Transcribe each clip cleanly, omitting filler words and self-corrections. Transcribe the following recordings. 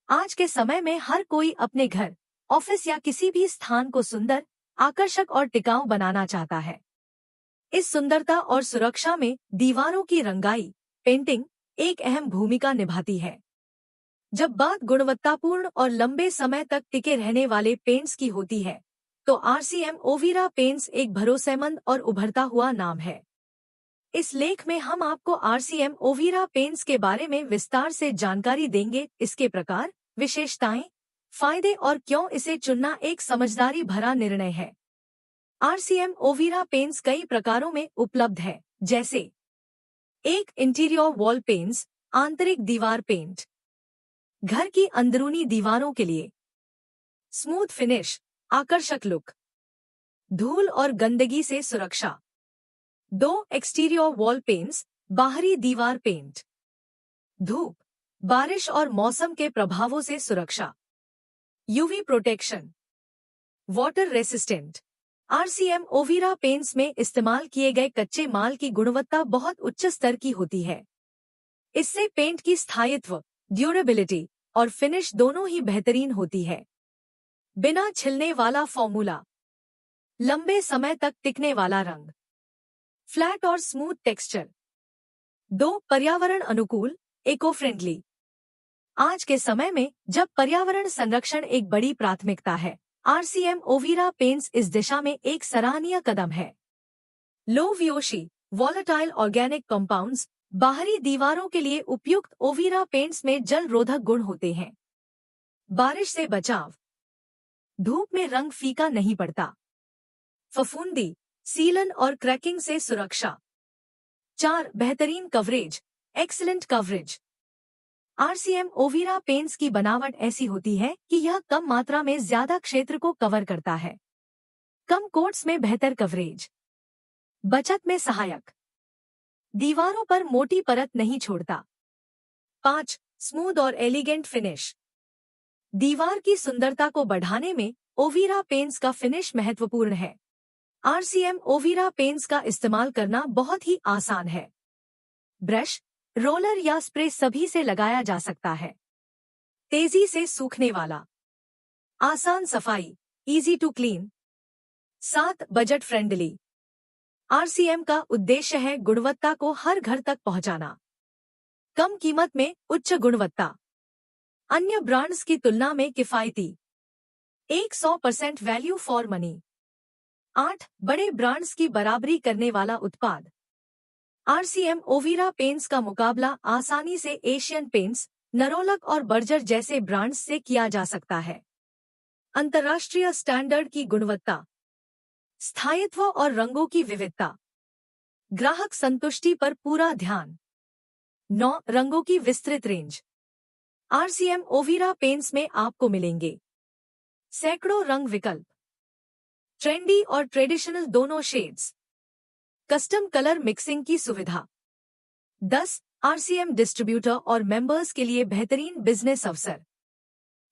आज के समय में हर कोई अपने घर, ऑफिस या किसी भी स्थान को सुंदर, आकर्षक और टिकाऊ बनाना चाहता है। इस सुंदरता और सुरक्षा में दीवारों की रंगाई, पेंटिंग एक अहम भूमिका निभाती है। जब बात गुणवत्तापूर्ण और लंबे समय तक टिके रहने वाले पेंट्स की होती है, तो आरसीएम ओविरा पेंट्स एक भरोसेमंद और उभरता हुआ नाम है। इस लेख में हम आपको आरसीएम ओविरा पेंट्स के बारे में विस्तार से जानकारी देंगे, इसके प्रकार, विशेषताएं, फायदे और क्यों इसे चुनना एक समझदारी भरा निर्णय है। आरसीएम ओविरा पेंट्स कई प्रकारों में उपलब्ध है, जैसे एक इंटीरियर वॉल पेंट्स, आंतरिक दीवार पेंट, घर की अंदरूनी दीवारों के लिए, स्मूथ फिनिश, आकर्षक लुक, धूल और गंदगी से सुरक्षा। 2 एक्सटीरियर वॉल पेंट्स, बाहरी दीवार पेंट, धूप, बारिश और मौसम के प्रभावों से सुरक्षा, UV protection, water resistant. RCM Ovira paints में इस्तेमाल किए गए कच्चे माल की गुणवत्ता बहुत उच्च स्तर की होती है। इससे पेंट की स्थायित्व, ड्यूरेबिलिटी और फिनिश दोनों ही बेहतरीन होती है। बिना छिलने वाला फॉर्मूला, लंबे समय तक टिकने वाला रंग, फ्लैट और स्मूथ टेक्सचर। 2 पर्यावरण अनुकूल, इको फ्रेंडली। आज के समय में जब पर्यावरण संरक्षण एक बड़ी प्राथमिकता है, आरसीएम ओविरा पेंट्स इस दिशा में एक सराहनीय कदम है। लो वीओसी, वॉलेटाइल ऑर्गेनिक कंपाउंड्स, बाहरी दीवारों के लिए उपयुक्त ओविरा पेंट्स में जल रोधक गुण होते हैं। बारिश से बचाव, धूप में रंग फीका नहीं पड़ता। फफूंदी, सीलन और क्रैकिंग से सुरक्षा। 4 बेहतरीन coverage, excellent coverage. RCM Ovira paints की बनावट ऐसी होती है कि यह कम मात्रा में ज्यादा क्षेत्र को कवर करता है। कम कोट्स में बेहतर कवरेज, बचत में सहायक, दीवारों पर मोटी परत नहीं छोड़ता। 5 स्मूथ और एलिगेंट फिनिश। दीवार की सुंदरता को बढ़ाने में ओविरा पेंट्स का फिनिश महत्वपूर्ण है। आरसीएम ओविरा पेंट्स का इस्तेमाल करना बहुत ही आसान है। ब्रश, रोलर या स्प्रे सभी से लगाया जा सकता है। तेजी से सूखने वाला, आसान सफाई, easy to clean. 7 budget friendly. RCM का उद्देश्य है गुणवत्ता को हर घर तक पहुंचाना। कम कीमत में उच्च गुणवत्ता, अन्य ब्रांड्स की तुलना में किफायती, 100% वैल्यू फॉर मनी। 8 बड़े ब्रांड्स की बराबरी करने वाला उत्पाद। आरसीएम ओविरा पेंट्स का मुकाबला आसानी से एशियन पेंट्स, नरोलक और बर्जर जैसे ब्रांड्स से किया जा सकता है। अंतर्राष्ट्रीय स्टैंडर्ड की गुणवत्ता, स्थायित्व और रंगों की विविधता, ग्राहक संतुष्टि पर पूरा ध्यान। 9 रंगों की विस्तृत रेंज। आरसीएम ओविरा पेंट्स में आपको मिलेंगे सैकड़ों रंग विकल्प, ट्रेंडी और ट्रेडिशनल दोनों शेड्स, कस्टम कलर मिक्सिंग की सुविधा। 10 आरसीएम डिस्ट्रीब्यूटर और मेंबर्स के लिए बेहतरीन बिजनेस अवसर।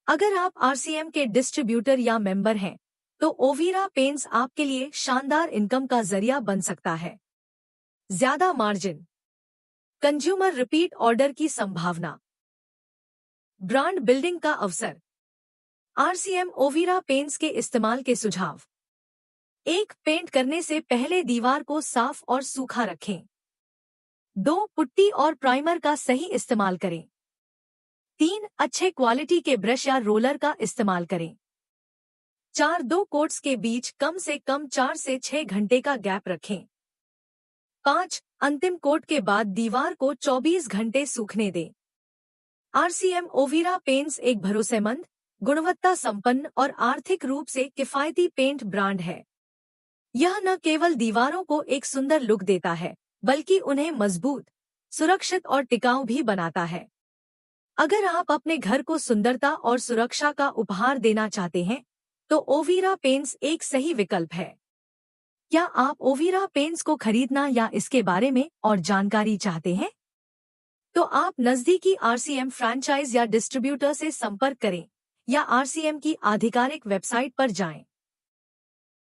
अगर आप आरसीएम के डिस्ट्रीब्यूटर या मेंबर हैं, तो ओविरा पेंट्स आपके लिए शानदार इनकम का जरिया बन सकता है। ज्यादा मार्जिन, कंज्यूमर रिपीट ऑर्डर की संभावना, ब्रांड बिल्डिंग का अवसर। आरसीएम ओविरा पेंट्स के इस्तेमाल के सुझाव। 1 पेंट करने से पहले दीवार को साफ और सूखा रखें। 2 पुट्टी और प्राइमर का सही इस्तेमाल करें। 3 अच्छे क्वालिटी के ब्रश या रोलर का इस्तेमाल करें। 4 2 कोट्स के बीच कम से कम 4 से 6 घंटे का गैप रखें। 5 अंतिम कोट के बाद दीवार को 24 घंटे सूखने दें। आरसीएम ओविरा पेंट्स एक भरोसेमंद, गुणवत्ता संपन्न और आर्थिक रूप से किफायती पेंट ब्रांड है। यह न केवल दीवारों को एक सुंदर लुक देता है, बल्कि उन्हें मजबूत, सुरक्षित और टिकाऊ भी बनाता है। अगर आप अपने घर को सुंदरता और सुरक्षा का उपहार देना चाहते हैं, तो ओविरा पेंट्स एक सही विकल्प है। क्या आप ओविरा पेंट्स को खरीदना या इसके बारे में और जानकारी चाहते हैं? तो आप नजदीकी आरसीएम फ्रैंचाइज या डिस्ट्रीब्यूटर से संपर्क करें या आरसीएम की आधिकारिक वेबसाइट पर जाएं।